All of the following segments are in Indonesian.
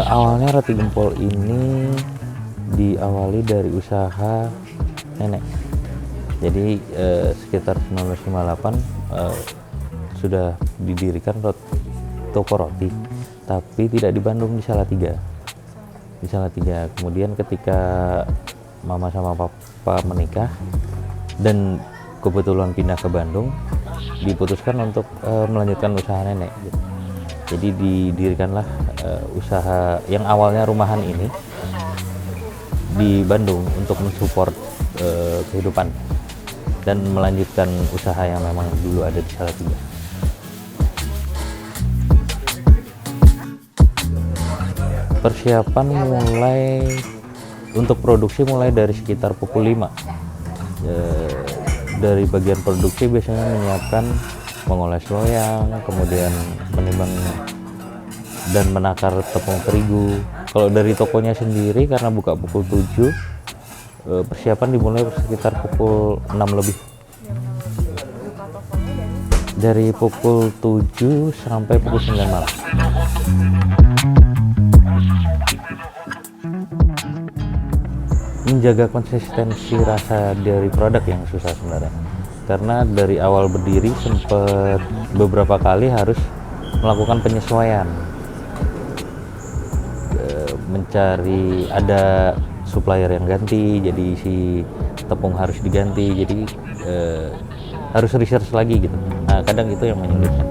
Awalnya roti gempol ini diawali dari usaha nenek. Jadi sekitar 1958 sudah didirikan toko roti, tapi tidak di Bandung, di Salatiga. Di Salatiga. Kemudian ketika mama sama papa menikah dan kebetulan pindah ke Bandung, diputuskan untuk melanjutkan usaha nenek. Jadi didirikanlah usaha yang awalnya rumahan ini di Bandung untuk mensupport kehidupan dan melanjutkan usaha yang memang dulu ada di Salatiga. Persiapan mulai untuk produksi mulai dari sekitar pukul 5. Dari bagian produksi biasanya menyiapkan mengoles loyang, kemudian menimbang dan menakar tepung terigu. Kalau dari tokonya sendiri karena buka pukul 7, persiapan dimulai sekitar pukul 6 lebih. Dari pukul 7 sampai pukul 9 malam. Menjaga konsistensi rasa dari produk yang susah sebenarnya. Karena dari awal berdiri sempat beberapa kali harus melakukan penyesuaian, mencari ada supplier yang ganti, jadi si tepung harus diganti, jadi harus research lagi gitu. Nah kadang itu yang menyulitkan.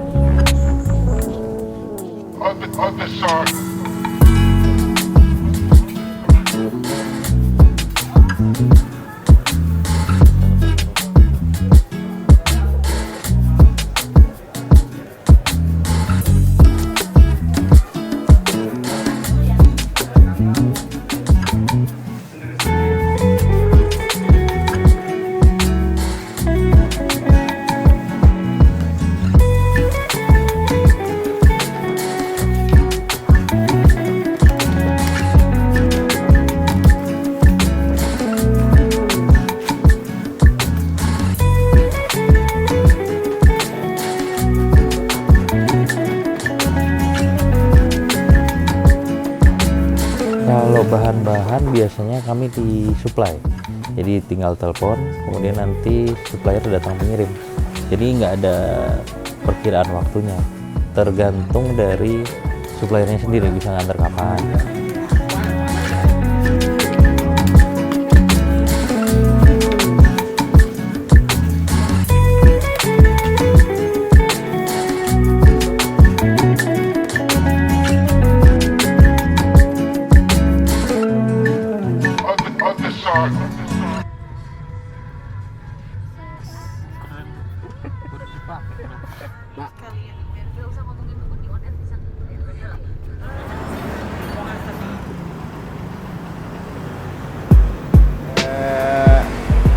Kalau bahan-bahan biasanya kami disuplai, jadi tinggal telepon, kemudian nanti supplier datang mengirim. Jadi nggak ada perkiraan waktunya, tergantung dari suppliernya sendiri bisa ngantar kapan.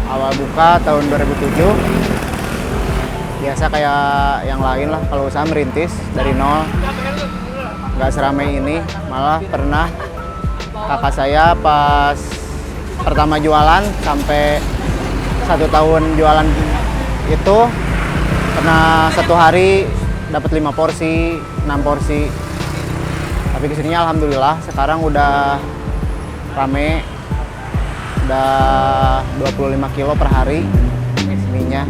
Awal buka tahun 2007, biasa kayak yang lain lah, kalau usaha merintis dari nol, nggak seramai ini, malah pernah kakak saya pas pertama jualan sampai 1 tahun jualan itu pernah 1 hari dapat 5 porsi, 6 porsi. Tapi kesininya alhamdulillah sekarang udah rame, udah 25 kilo per hari mie-nya.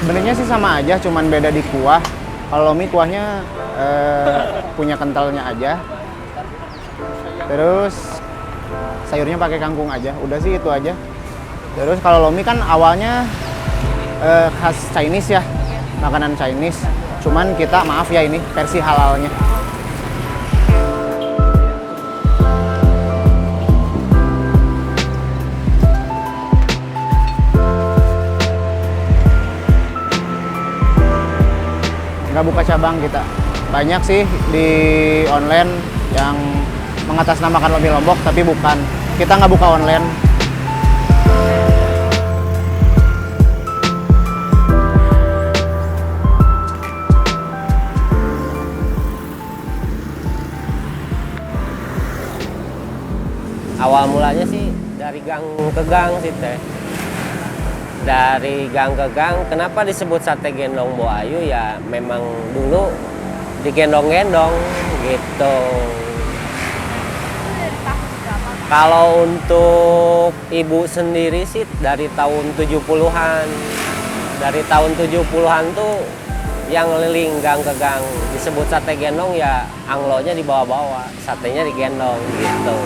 Sebenarnya sih sama aja, cuman beda di kuah. Kalau mie kuahnya punya kentalnya aja. Terus sayurnya pakai kangkung aja. Udah sih itu aja. Terus kalau lomi kan awalnya khas Chinese ya, makanan Chinese. Cuman kita maaf ya ini versi halalnya. Nggak buka cabang kita. Banyak sih di online yang mengatasnamakan Lomi Lombok, tapi bukan. Kita nggak buka online. Awal mulanya sih dari gang ke gang sih teh. Dari gang ke gang, kenapa disebut sate gendong Bo Ayu ya memang dulu digendong-gendong gitu. Kalau untuk ibu sendiri sih dari tahun 70-an. Dari tahun 70-an tuh yang ngeliling gang ke gang disebut sate gendong ya anglonya dibawa-bawa, satenya digendong gitu.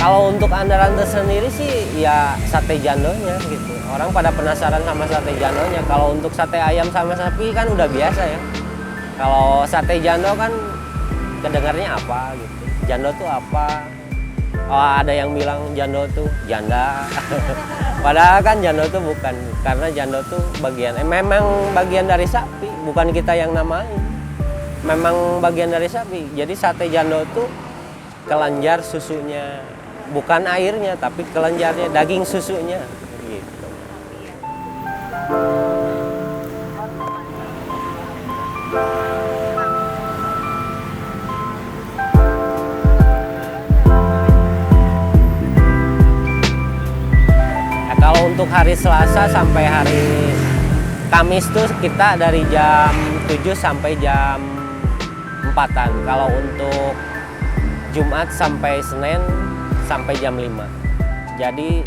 Kalau untuk andalan tersendiri sih ya sate jandonya gitu. Orang pada penasaran sama sate jandonya. Kalau untuk sate ayam sama sapi kan udah biasa ya. Kalau sate jando kan kedengarnya apa gitu. Jando tuh apa? Oh, ada yang bilang jando tuh janda. Padahal kan jando tuh bukan. Karena jando tuh memang bagian dari sapi, bukan kita yang namain. Memang bagian dari sapi. Jadi sate jando tuh kelenjar susunya. Bukan airnya, tapi kelenjarnya, daging susunya. Gitu. Nah, kalau untuk hari Selasa sampai hari Kamis tuh kita dari jam 7 sampai jam 4-an. Kalau untuk Jumat sampai Senin sampai jam 5. Jadi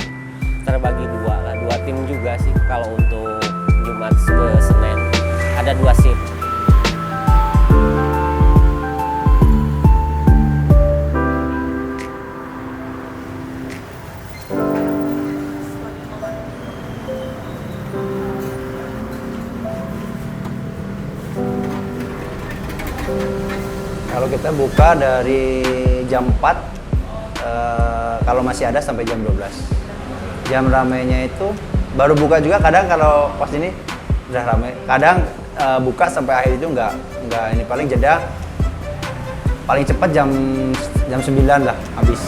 terbagi dua tim juga sih kalau untuk Jumat ke Senin. Ada 2 shift. Kalau kita buka dari jam 4 kalau masih ada sampai jam 12. Jam ramainya itu baru buka juga kadang kalau pas ini udah ramai. Kadang buka sampai akhir itu enggak ini paling jeda paling cepat jam 9 lah habis.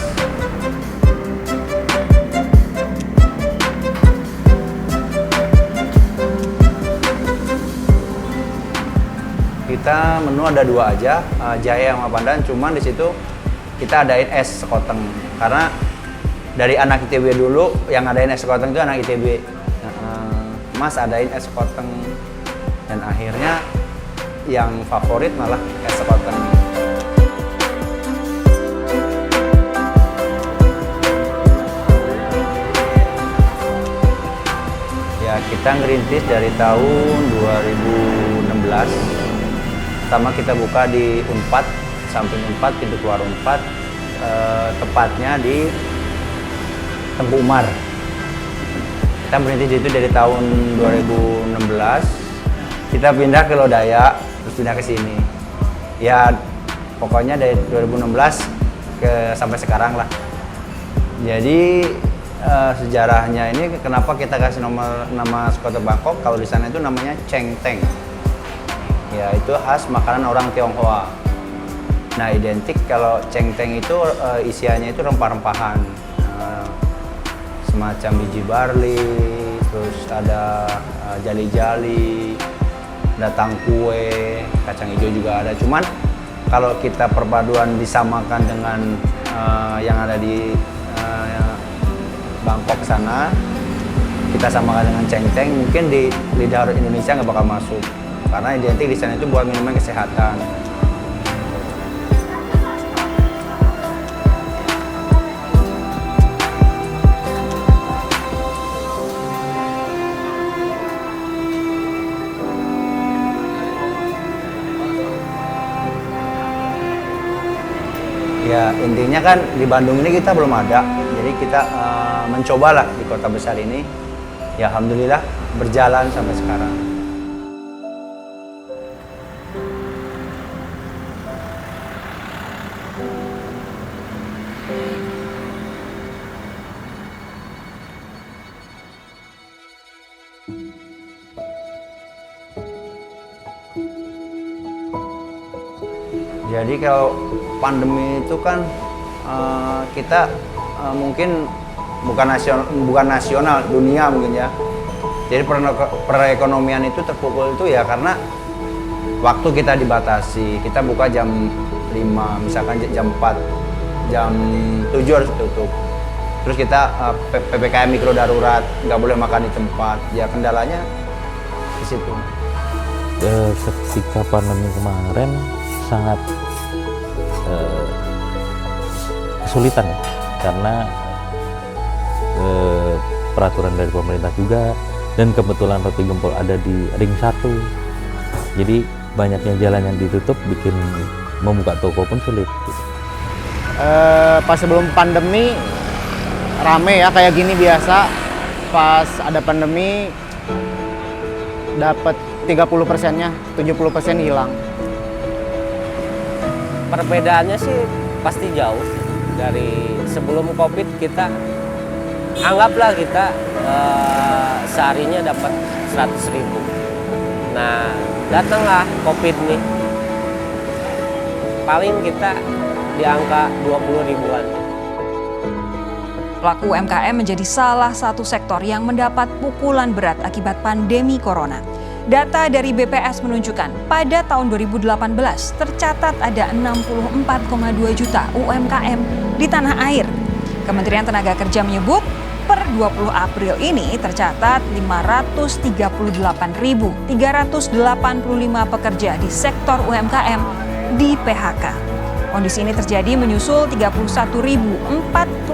Kita menu ada 2 aja, jahe sama pandan, cuman di situ kita adain es sekoteng karena dari anak ITB dulu yang adain es sekoteng itu anak ITB. Mas adain es sekoteng dan akhirnya yang favorit malah es sekoteng. Ya kita ngerintis dari tahun 2016 sama kita buka di Unpad, samping Unpad, pintu keluar Unpad, tepatnya di Tengku Umar. Kita berhenti di situ dari tahun 2016. Kita pindah ke Lodaya, terus pindah ke sini. Ya pokoknya dari 2016 sampai sekarang lah. Jadi sejarahnya ini kenapa kita kasih nama Skuadron Bangkok, kalau di sana itu namanya Cheng Teng. Ya itu khas makanan orang Tionghoa. Nah identik kalau Cheng Teng itu isiannya itu rempah-rempahan. Semacam biji barley, terus ada jali-jali, datang kue, kacang hijau juga ada. Cuman kalau kita perpaduan disamakan dengan yang ada di Bangkok sana, kita samakan dengan Cheng Teng, mungkin di lidah orang Indonesia nggak bakal masuk. Karena identik di sana itu buat minuman kesehatan. Ya intinya kan di Bandung ini kita belum ada, jadi kita mencobalah di kota besar ini. Ya alhamdulillah berjalan sampai sekarang. Jadi kalau pandemi itu kan kita mungkin bukan nasional, dunia mungkin ya. Jadi perekonomian itu terpukul itu ya karena waktu kita dibatasi. Kita buka jam 5, misalkan jam 4, jam 7 harus tutup. Terus kita PPKM mikro darurat, nggak boleh makan di tempat. Ya kendalanya di situ. Ketika pandemi kemarin sangat kesulitan ya, karena peraturan dari pemerintah juga, dan kebetulan Roti Gempol ada di ring 1, jadi banyaknya jalan yang ditutup bikin membuka toko pun sulit gitu. Pas sebelum pandemi rame ya kayak gini biasa. Pas ada pandemi dapat 30%-nya, 70% hilang. Perbedaannya sih pasti jauh dari sebelum COVID. Kita anggaplah kita seharinya dapat 100.000. Nah datanglah COVID nih, paling kita di angka 20 ribuan. Pelaku UMKM menjadi salah satu sektor yang mendapat pukulan berat akibat pandemi corona. Data dari BPS menunjukkan pada tahun 2018 tercatat ada 64,2 juta UMKM di tanah air. Kementerian Tenaga Kerja menyebut per 20 April ini tercatat 538.385 pekerja di sektor UMKM di PHK. Kondisi ini terjadi menyusul 31.444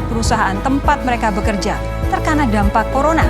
perusahaan tempat mereka bekerja terkena dampak corona.